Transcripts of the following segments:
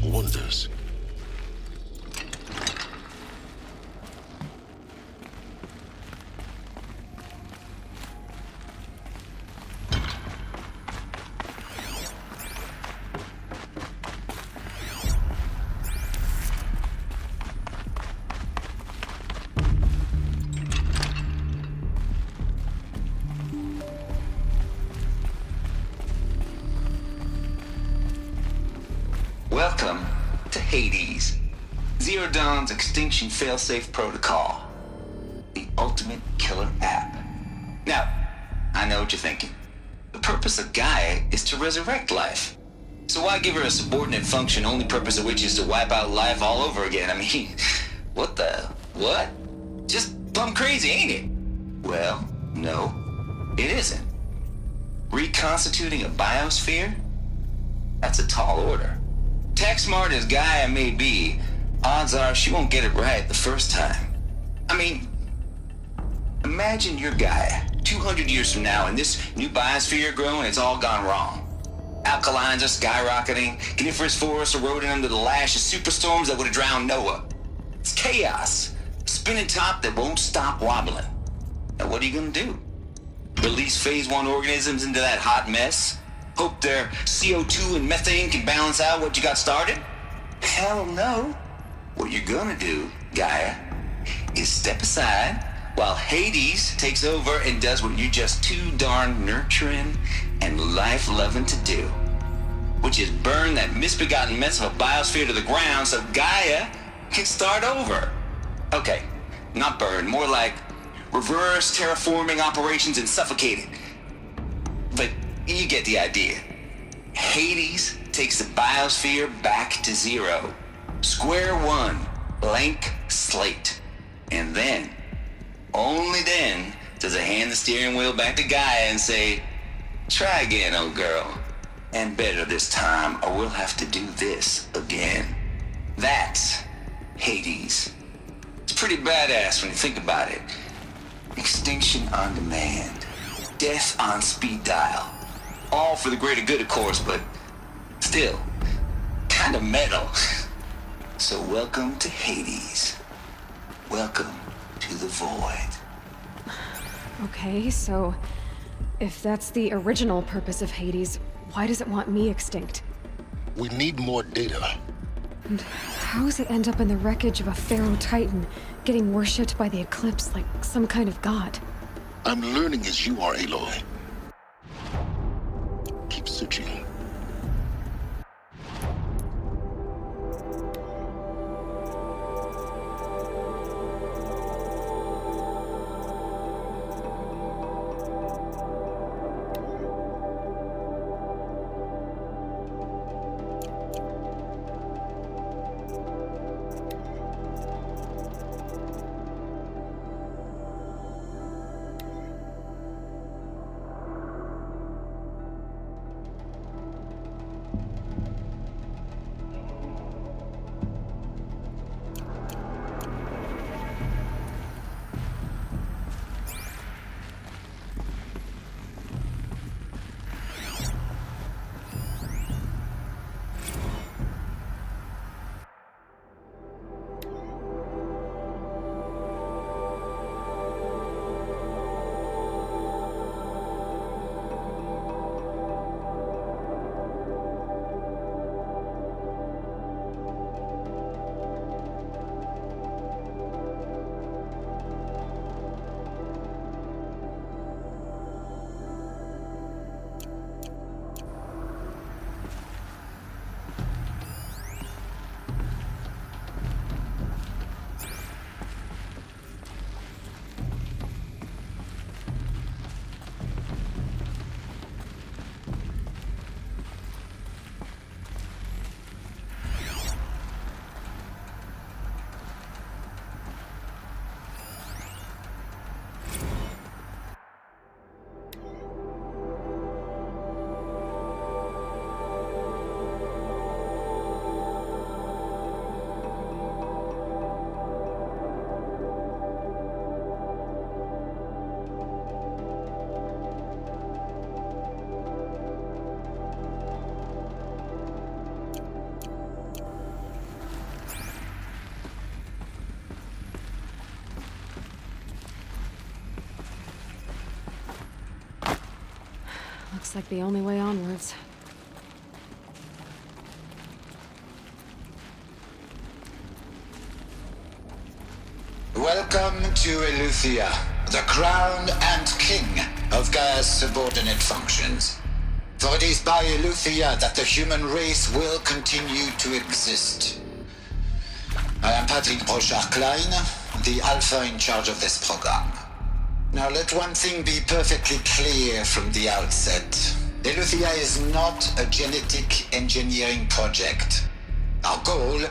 working wonders. Welcome to Hades, Zero Dawn's extinction failsafe protocol, the ultimate killer app. Now, I know what you're thinking. The purpose of Gaia is to resurrect life. So why give her a subordinate function, only purpose of which is to wipe out life all over again? I mean, what? Just plumb crazy, ain't it? Well, no, it isn't. Reconstituting a biosphere? That's a tall order. Tech smart as Gaia may be, odds are she won't get it right the first time. I mean, imagine you're Gaia, 200 years from now, and this new biosphere you're growing, it's all gone wrong. Alkalines are skyrocketing, coniferous forests eroding under the lash of superstorms that would have drowned Noah. It's chaos, a spinning top that won't stop wobbling. Now what are you gonna do? Release phase 1 organisms into that hot mess? Hope their CO2 and methane can balance out what you got started? Hell no. What you're gonna do, Gaia, is step aside while Hades takes over and does what you're just too darn nurturing and life-loving to do, which is burn that misbegotten mess of a biosphere to the ground so Gaia can start over. Okay, not burn, more like reverse terraforming operations and suffocate it. But you get the idea. Hades takes the biosphere back to zero. Square one, blank slate. And then, only then, does it hand the steering wheel back to Gaia and say, try again, old girl. And better this time, or we'll have to do this again. That's Hades. It's pretty badass when you think about it. Extinction on demand. Death on speed dial. All for the greater good, of course, but still, kind of metal. So welcome to Hades. Welcome to the void. Okay, so if that's the original purpose of Hades, why does it want me extinct? We need more data. And how does it end up in the wreckage of a Faro Titan, getting worshipped by the Eclipse like some kind of god? I'm learning as you are, Aloy. Keep searching. Looks like the only way onwards. Welcome to Eleuthia, the crown and king of Gaia's subordinate functions. For it is by Eleuthia that the human race will continue to exist. I am Patrick Brochard-Klein, the Alpha in charge of this program. Now let one thing be perfectly clear from the outset. Eleuthia is not a genetic engineering project. Our goal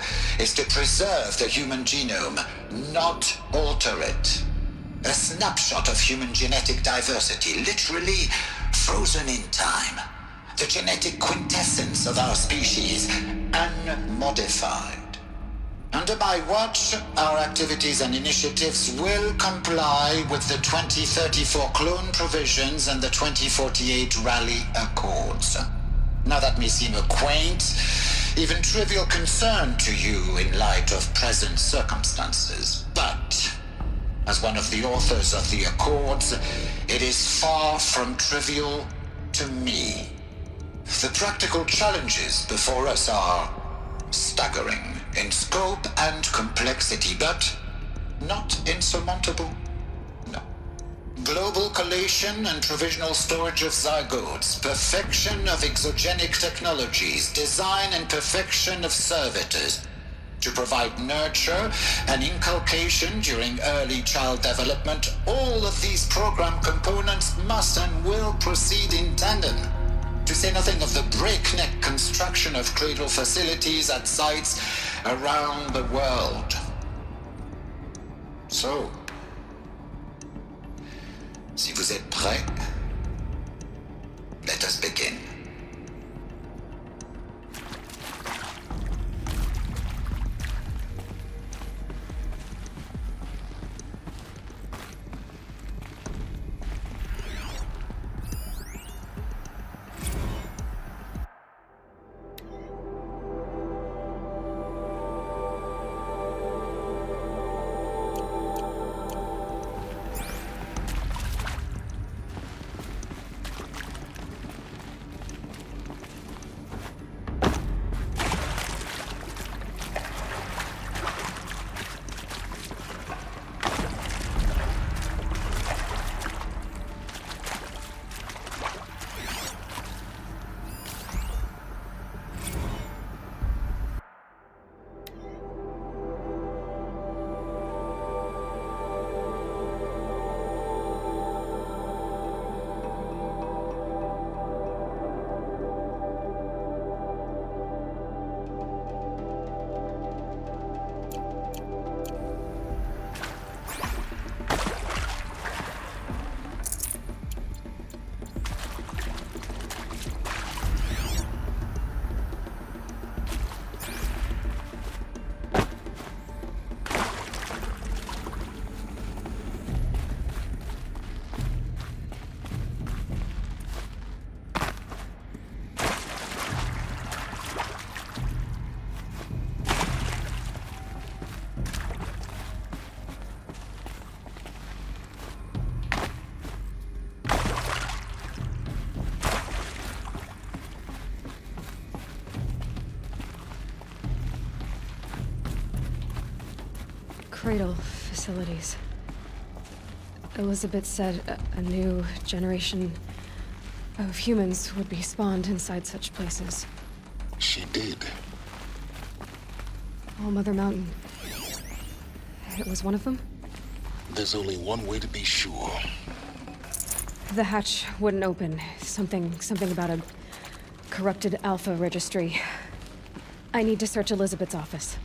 is to preserve the human genome, not alter it. A snapshot of human genetic diversity, literally frozen in time. The genetic quintessence of our species, unmodified. Under my watch, our activities and initiatives will comply with the 2034 clone provisions and the 2048 Rally Accords. Now that may seem a quaint, even trivial concern to you in light of present circumstances, but as one of the authors of the Accords, it is far from trivial to me. The practical challenges before us are staggering in scope and complexity, but not insurmountable. No. Global collation and provisional storage of zygotes, perfection of exogenic technologies, design and perfection of servitors to provide nurture and inculcation during early child development. All of these program components must and will proceed in tandem. To say nothing of the breakneck construction of Cradle facilities at sites around the world. So, si vous êtes prêts, let us begin. Cradle facilities. Elisabet said a new generation of humans would be spawned inside such places. She did. All Mother Mountain. It was one of them? There's only one way to be sure. The hatch wouldn't open. Something about a corrupted Alpha registry. I need to search Elisabet's office.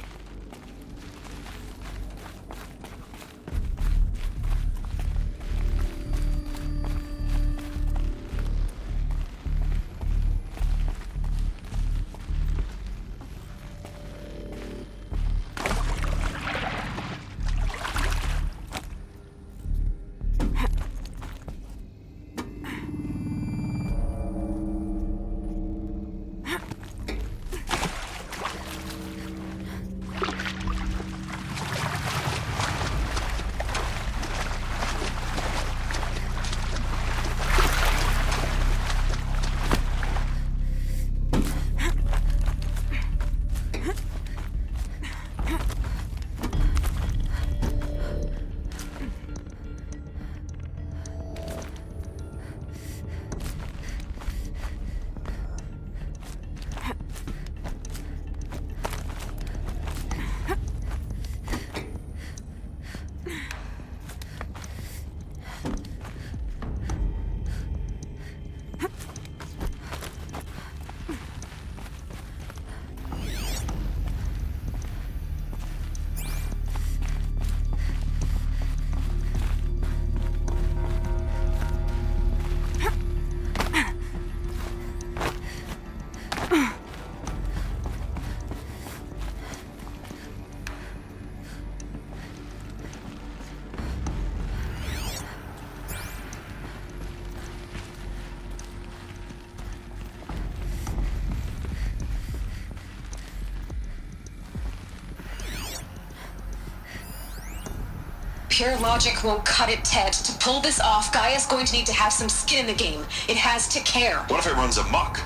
Pure logic won't cut it, Ted. To pull this off, Gaia's going to need to have some skin in the game. It has to care. What if it runs amok?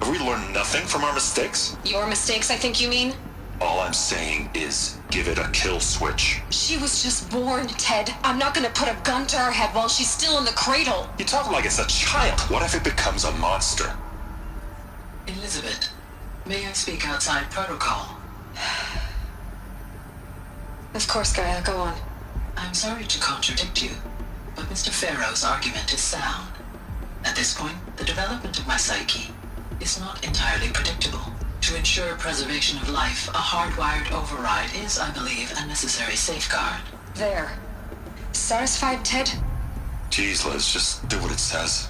Have we learned nothing from our mistakes? Your mistakes, I think you mean? All I'm saying is, give it a kill switch. She was just born, Ted. I'm not gonna put a gun to her head while she's still in the cradle. You talk like it's a child. What if it becomes a monster? Elisabet, may I speak outside protocol? Of course, Gaia, go on. I'm sorry to contradict you, but Mr. Faro's argument is sound. At this point, the development of my psyche is not entirely predictable. To ensure preservation of life, a hardwired override is, I believe, a necessary safeguard. There. Satisfied, Ted? Jeez, Liz, just do what it says.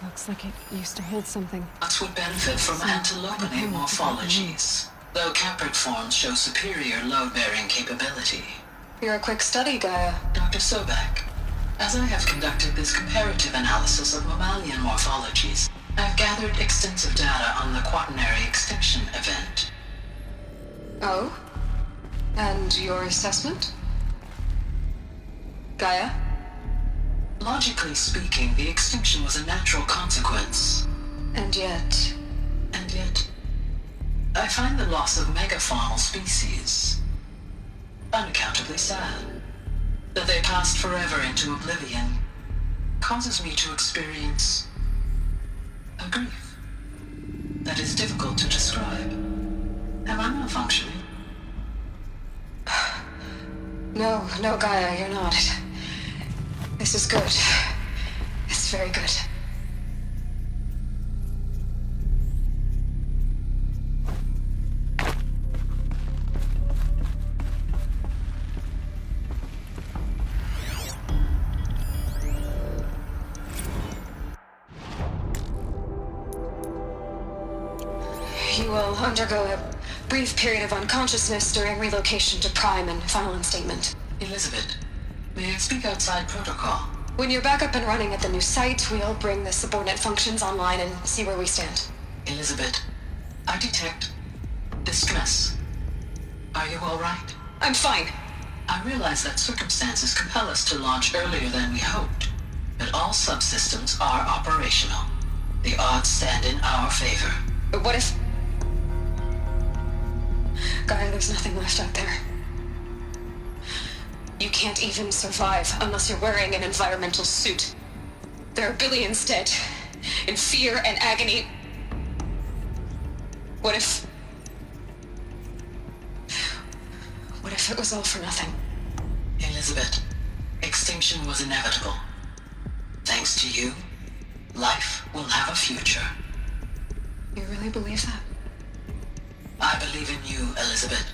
Looks like it used to hold something. Nuts would benefit from antilopinae morphologies, though caprid forms show superior load-bearing capability. You're a quick study, Gaia. Dr. Sobeck, as I have conducted this comparative analysis of mammalian morphologies, I've gathered extensive data on the quaternary extinction event. Oh? And your assessment? Gaia? Logically speaking, the extinction was a natural consequence. And yet... And yet, I find the loss of megafaunal species unaccountably sad. That they passed forever into oblivion causes me to experience a grief that is difficult to describe. Am I malfunctioning? No, Gaia, you're not. This is good. It's very good. You will undergo a brief period of unconsciousness during relocation to Prime and final instatement. Elisabet, may I speak outside protocol? When you're back up and running at the new site, we'll bring the subordinate functions online and see where we stand. Elisabet, I detect distress. Are you all right? I'm fine. I realize that circumstances compel us to launch earlier than we hoped, but all subsystems are operational. The odds stand in our favor. But what if... Gaia, there's nothing left out there. You can't even survive unless you're wearing an environmental suit. There are billions dead, in fear and agony. What if it was all for nothing? Elisabet, extinction was inevitable. Thanks to you, life will have a future. You really believe that? I believe in you, Elisabet.